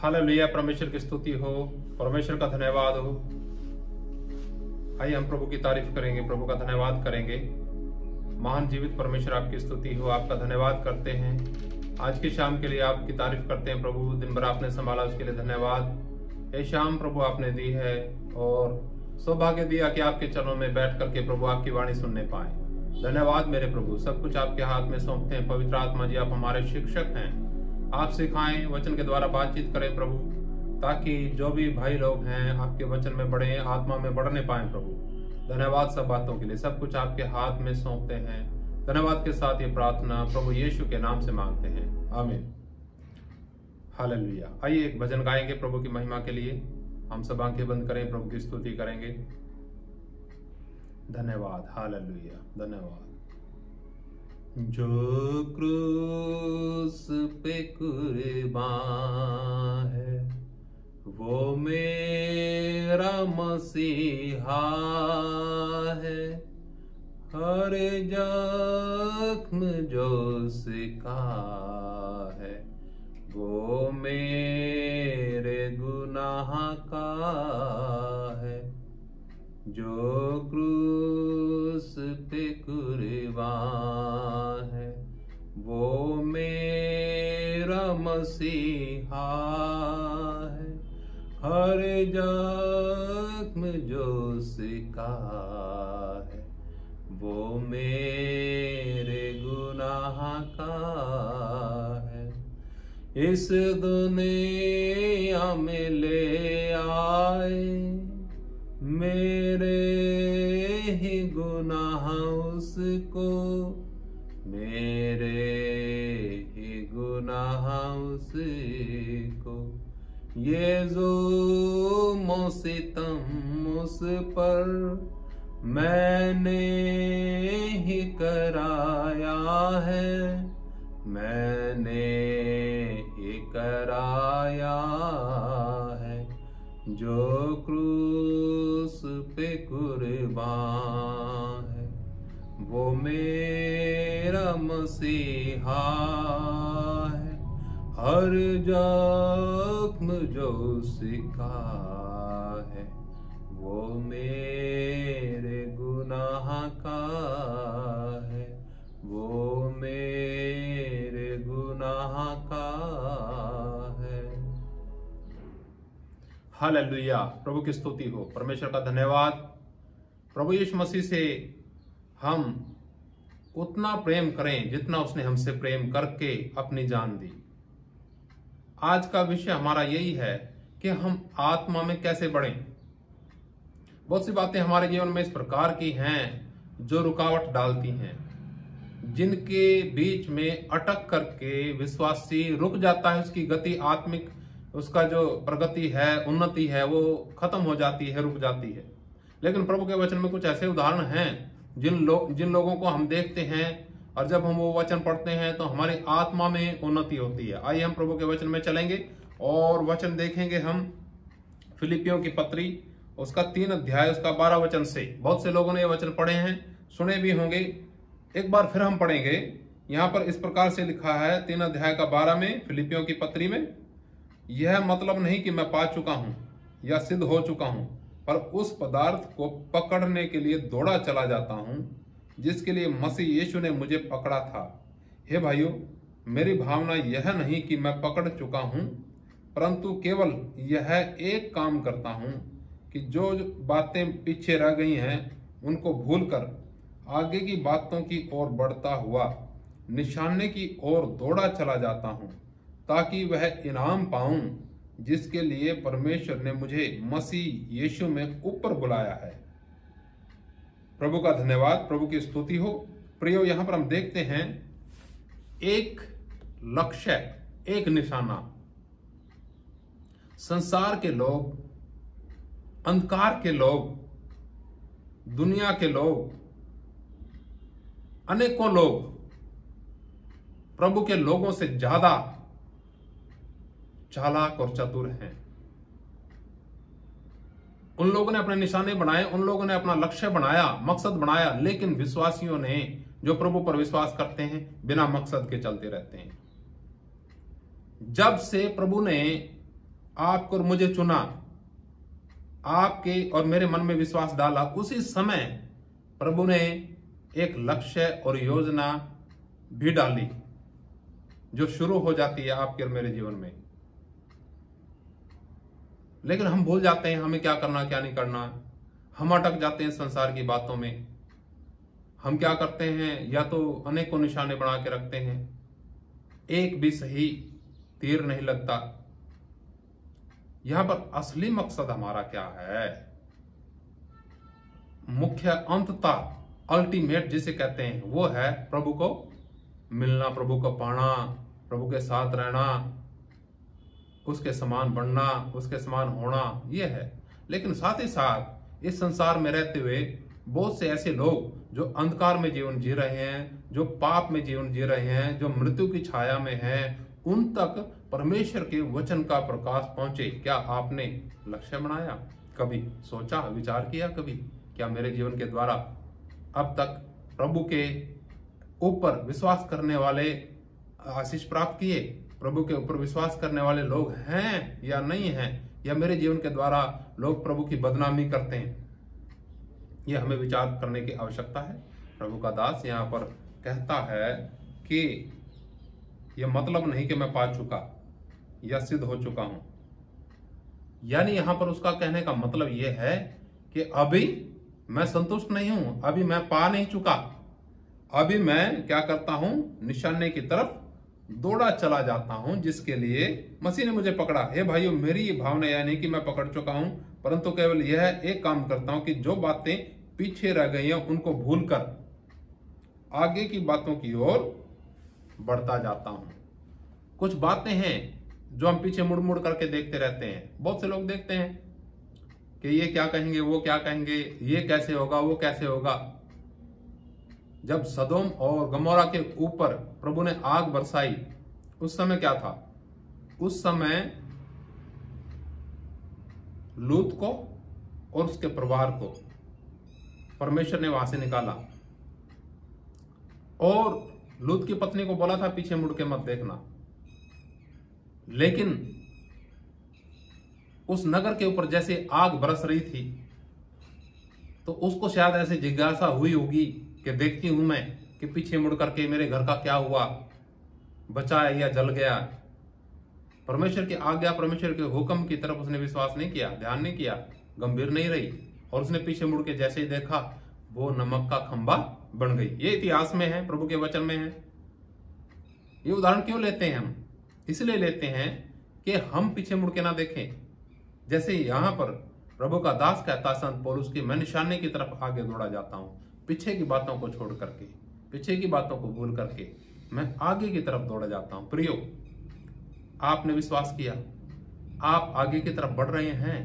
Hallelujah. परमेश्वर की स्तुति हो, परमेश्वर का धन्यवाद हो। आइए हम प्रभु की तारीफ करेंगे, प्रभु का धन्यवाद करेंगे। महान जीवित परमेश्वर आपकी स्तुति हो, आपका धन्यवाद करते हैं। आज की शाम के लिए आपकी तारीफ करते हैं प्रभु। दिन भर आपने संभाला, उसके लिए धन्यवाद। ये शाम प्रभु आपने दी है और सौभाग्य दिया कि आपके चरणों में बैठ करके प्रभु आपकी वाणी सुनने पाए। धन्यवाद मेरे प्रभु। सब कुछ आपके हाथ में सौंपते हैं। पवित्र आत्मा जी, आप हमारे शिक्षक हैं। आप सिखाएं, वचन के द्वारा बातचीत करें प्रभु, ताकि जो भी भाई लोग हैं आपके वचन में बढ़े, आत्मा में बढ़ने पाए प्रभु। धन्यवाद सब बातों के लिए। सब कुछ आपके हाथ में सौंपते हैं। धन्यवाद के साथ ये प्रार्थना प्रभु यीशु के नाम से मांगते हैं, आमीन। हालेलुया। आइए एक भजन गाएंगे प्रभु की महिमा के लिए। हम सब आंखें बंद करें, प्रभु की स्तुति करेंगे। धन्यवाद, हालेलुया, धन्यवाद। जो क्रूस पे कुर्बान है वो मेरा मसीहा है। हर जख्म जो सिका है वो मेरे गुनाह का है। जो क्रूस पे कुर्बान है वो मेरा मसीहा है। हर जख्म जो सिका है वो मेरे गुनाह का है। इस दुनिया में ले आए मेरे ही गुनाह उसको, मेरे ही गुनाह उसको। ये ज़ुल्म सितम उस पर मैंने ही कराया है, मैंने ही कराया है। जो क्रूस पे कुर्बान है वो मेरा मसीहा है। हर जख्म जो सिका है वो मेरे गुनाह का है, वो मेरे गुनाह का है। हालेलुया। प्रभु की स्तुति हो, परमेश्वर का धन्यवाद। प्रभु यीशु मसीह से हम उतना प्रेम करें जितना उसने हमसे प्रेम करके अपनी जान दी। आज का विषय हमारा यही है कि हम आत्मा में कैसे बढ़ें। बहुत सी बातें हमारे जीवन में इस प्रकार की हैं जो रुकावट डालती हैं, जिनके बीच में अटक करके विश्वासी रुक जाता है। उसकी गति, आत्मिक उसका जो प्रगति है, उन्नति है, वो खत्म हो जाती है, रुक जाती है। लेकिन प्रभु के वचन में कुछ ऐसे उदाहरण हैं जिन लोगों को हम देखते हैं और जब हम वो वचन पढ़ते हैं तो हमारी आत्मा में उन्नति होती है। आइए हम प्रभु के वचन में चलेंगे और वचन देखेंगे हम फिलिपियों की पत्री, उसका 3 अध्याय, उसका 12 वचन से। बहुत से लोगों ने ये वचन पढ़े हैं, सुने भी होंगे। एक बार फिर हम पढ़ेंगे। यहाँ पर इस प्रकार से लिखा है 3 अध्याय का 12 में, फिलिपियों की पत्री में। यह मतलब नहीं कि मैं पा चुका हूं या सिद्ध हो चुका हूं, पर उस पदार्थ को पकड़ने के लिए दौड़ा चला जाता हूं जिसके लिए मसीह यीशु ने मुझे पकड़ा था। हे भाइयों, मेरी भावना यह नहीं कि मैं पकड़ चुका हूं, परंतु केवल यह एक काम करता हूं कि जो बातें पीछे रह गई हैं उनको भूलकर आगे की बातों की ओर बढ़ता हुआ निशाने की ओर दौड़ा चला जाता हूं, ताकि वह इनाम पाऊं जिसके लिए परमेश्वर ने मुझे मसीह यीशु में ऊपर बुलाया है। प्रभु का धन्यवाद, प्रभु की स्तुति हो। प्रियो, यहां पर हम देखते हैं एक लक्ष्य, एक निशाना। संसार के लोग, अंधकार के लोग, दुनिया के लोग, अनेकों लोग प्रभु के लोगों से ज्यादा चालाक और चतुर हैं। उन लोगों ने अपने निशाने बनाए, उन लोगों ने अपना लक्ष्य बनाया, मकसद बनाया, लेकिन विश्वासियों ने, जो प्रभु पर विश्वास करते हैं, बिना मकसद के चलते रहते हैं। जब से प्रभु ने आपको और मुझे चुना, आपके और मेरे मन में विश्वास डाला, उसी समय प्रभु ने एक लक्ष्य और योजना भी डाली जो शुरू हो जाती है आपके और मेरे जीवन में। लेकिन हम भूल जाते हैं हमें क्या करना क्या नहीं करना। हम अटक जाते हैं संसार की बातों में। हम क्या करते हैं, या तो अनेकों निशाने बना के रखते हैं, एक भी सही तीर नहीं लगता। यहां पर असली मकसद हमारा क्या है, मुख्य अंततः अल्टीमेट जिसे कहते हैं, वो है प्रभु को मिलना, प्रभु को पाना, प्रभु के साथ रहना, उसके समान बनना, उसके समान होना, ये है। लेकिन साथ ही साथ इस संसार में रहते हुए बहुत से ऐसे लोग जो अंधकार में जीवन जी रहे हैं, जो पाप में जीवन जी रहे हैं, जो मृत्यु की छाया में हैं, उन तक परमेश्वर के वचन का प्रकाश पहुंचे। क्या आपने लक्ष्य बनाया? कभी सोचा, विचार किया कभी? क्या मेरे जीवन के द्वारा अब तक प्रभु के ऊपर विश्वास करने वाले आशीष प्राप्त किए? प्रभु के ऊपर विश्वास करने वाले लोग हैं या नहीं हैं? या मेरे जीवन के द्वारा लोग प्रभु की बदनामी करते हैं? ये हमें विचार करने की आवश्यकता है। प्रभु का दास यहाँ पर कहता है कि यह मतलब नहीं कि मैं पा चुका या सिद्ध हो चुका हूं। यानी यहां पर उसका कहने का मतलब यह है कि अभी मैं संतुष्ट नहीं हूं, अभी मैं पा नहीं चुका, अभी मैं क्या करता हूं, निशाने की तरफ दौड़ा चला जाता हूं जिसके लिए मसीह ने मुझे पकड़ा। हे भाइयों, मेरी ये भावना यह नहीं कि मैं पकड़ चुका हूं, परंतु केवल यह एक काम करता हूं कि जो बातें पीछे रह गई हैं उनको भूलकर आगे की बातों की ओर बढ़ता जाता हूं। कुछ बातें हैं जो हम पीछे मुड़ मुड़ करके देखते रहते हैं। बहुत से लोग देखते हैं कि ये क्या कहेंगे, वो क्या कहेंगे, ये कैसे होगा, वो कैसे होगा। जब सदोम और गमोरा के ऊपर प्रभु ने आग बरसाई, उस समय क्या था? उस समय लूत को और उसके परिवार को परमेश्वर ने वहां से निकाला और लूत की पत्नी को बोला था पीछे मुड़ के मत देखना। लेकिन उस नगर के ऊपर जैसे आग बरस रही थी तो उसको शायद ऐसे जिज्ञासा हुई होगी कि देखती हूं मैं कि पीछे मुड़ करके मेरे घर का क्या हुआ, बचा या जल गया। परमेश्वर की आज्ञा, परमेश्वर के हुक्म की तरफ उसने विश्वास नहीं किया, ध्यान नहीं किया, गंभीर नहीं रही और उसने पीछे मुड़ के जैसे ही देखा वो नमक का खंबा बन गई। ये इतिहास में है, प्रभु के वचन में है। ये उदाहरण क्यों लेते हैं हम? इसलिए लेते हैं कि हम पीछे मुड़ के ना देखें। जैसे यहां पर प्रभु का दास कहता संत पौलुस की, मैं निशाने की तरफ आगे दौड़ा जाता हूं, पीछे की बातों को छोड़ करके, पीछे की बातों को भूल करके मैं आगे की तरफ दौड़ा जाता हूं। प्रियो, आपने विश्वास किया, आप आगे की तरफ बढ़ रहे हैं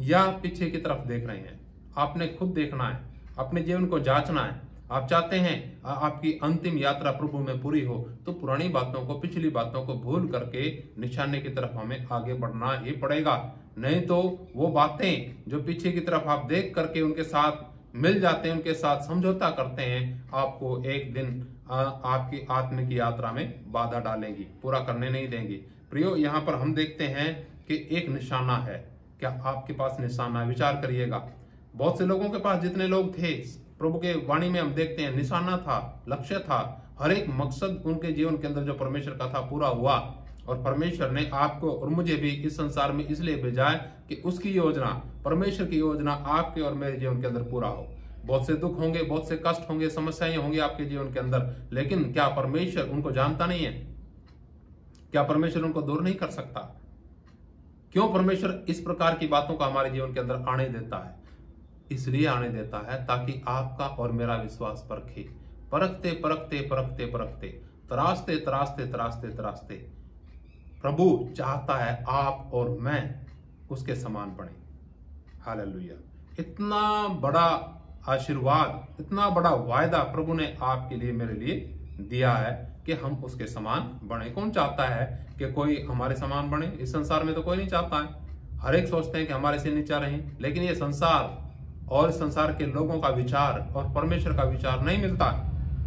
या पीछे की तरफ देख रहे हैं? आपने खुद देखना है, अपने जीवन को जांचना है। आप चाहते हैं आपकी अंतिम यात्रा प्रभु में पूरी हो, तो पुरानी बातों को, पिछली बातों को भूल करके निशाने की तरफ हमें आगे बढ़ना ही पड़ेगा। नहीं तो वो बातें जो पीछे की तरफ आप देख करके उनके साथ मिल जाते हैं, उनके साथ समझौता करते हैं, आपको एक दिन आपकी आत्मिक यात्रा में बाधा डालेंगी, पूरा करने नहीं देंगी। प्रियो, यहाँ पर हम देखते हैं कि एक निशाना है। क्या आपके पास निशाना है? विचार करिएगा। बहुत से लोगों के पास, जितने लोग थे प्रभु के वाणी में हम देखते हैं, निशाना था, लक्ष्य था, हर एक मकसद उनके जीवन के अंदर जो परमेश्वर का था पूरा हुआ। और परमेश्वर ने आपको और मुझे भी इस संसार में इसलिए भेजा है कि उसकी योजना, परमेश्वर की योजना आपके और मेरे जीवन के अंदर पूरा हो। बहुत से दुख होंगे, बहुत से कष्ट होंगे, समस्याएं होंगी आपके जीवन के अंदर, लेकिन क्या परमेश्वर उनको जानता नहीं है? क्या परमेश्वर उनको दूर नहीं कर सकता? क्यों परमेश्वर इस प्रकार की बातों का हमारे जीवन के अंदर आने देता है? इसलिए आने देता है ताकि आपका और मेरा विश्वास परखे। परखते परखते परखते परखते, तराशते तराशते तराशते तराशते प्रभु चाहता है आप और मैं उसके समान बने। हालेलुया। इतना बड़ा आशीर्वाद, इतना बड़ा वायदा प्रभु ने आपके लिए, मेरे लिए दिया है कि हम उसके समान बने। कौन चाहता है कि कोई हमारे समान बने? इस संसार में तो कोई नहीं चाहता है। हर एक सोचते हैं कि हमारे से नीचा रहें, लेकिन ये संसार और संसार के लोगों का विचार और परमेश्वर का विचार नहीं मिलता।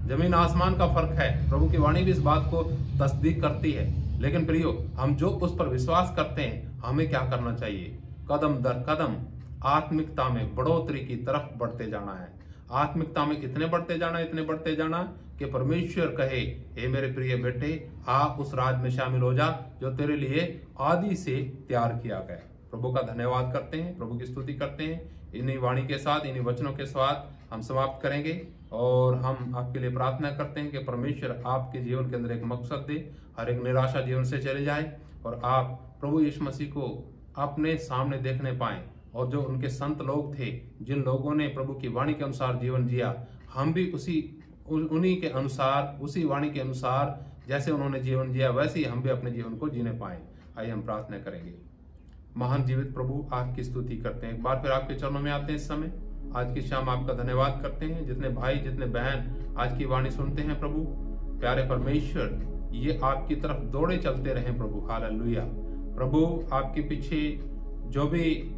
जमीन आसमान का फर्क है। प्रभु की वाणी भी इस बात को तस्दीक करती है। लेकिन प्रियो, हम जो उस पर विश्वास करते हैं, हमें क्या करना चाहिए? कदम दर कदम आत्मिकता में बढ़ोतरी की तरफ बढ़ते जाना है। आत्मिकता में इतने बढ़ते जाना कि परमेश्वर कहे, हे मेरे प्रिय बेटे, आ उस राज में शामिल हो जा जो तेरे लिए आदि से तैयार किया गया। प्रभु का धन्यवाद करते हैं, प्रभु की स्तुति करते हैं। इन्हीं वाणी के साथ, इन्हीं वचनों के साथ हम समाप्त करेंगे और हम आपके लिए प्रार्थना करते हैं कि परमेश्वर आपके जीवन के अंदर एक मकसद दे, हर एक निराशा जीवन से चले जाए और आप प्रभु यीशु मसीह को अपने सामने देखने पाएं। और जो उनके संत लोग थे, जिन लोगों ने प्रभु की वाणी के अनुसार जीवन जिया, हम भी उन्हीं के अनुसार, उसी वाणी के अनुसार जैसे उन्होंने जीवन जिया, वैसे ही हम भी अपने जीवन को जीने पाए। आइए हम प्रार्थना करेंगे। महान जीवित प्रभु, आपकी स्तुति करते हैं, एक बार फिर आपके चरणों में आते हैं। इस समय आज की शाम आपका धन्यवाद करते हैं। जितने भाई, जितने बहन आज की वाणी सुनते हैं प्रभु, प्यारे परमेश्वर, ये आपकी तरफ दौड़े चलते रहें प्रभु। हालेलुया। प्रभु, आपके पीछे जो भी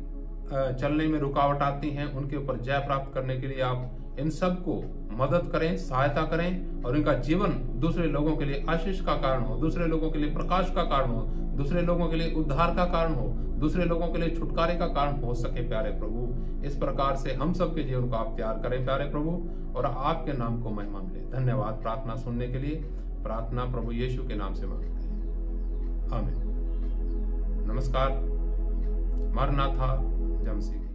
चलने में रुकावट आती हैं, उनके ऊपर जय प्राप्त करने के लिए आप इन सबको मदद करें, सहायता करें और इनका जीवन दूसरे लोगों के लिए आशीष का कारण हो, दूसरे लोगों के लिए प्रकाश का कारण हो, दूसरे लोगों के लिए उद्धार का कारण हो, दूसरे लोगों के लिए छुटकारे का कारण हो सके। प्यारे प्रभु, इस प्रकार से हम सबके जीवन को आप तैयार करें प्यारे प्रभु, और आपके नाम को महिमा मिले। धन्यवाद प्रार्थना सुनने के लिए। प्रार्थना प्रभु यीशु के नाम से मांगते हैं, आमीन। नमस्कार। मरनाथा जमसी।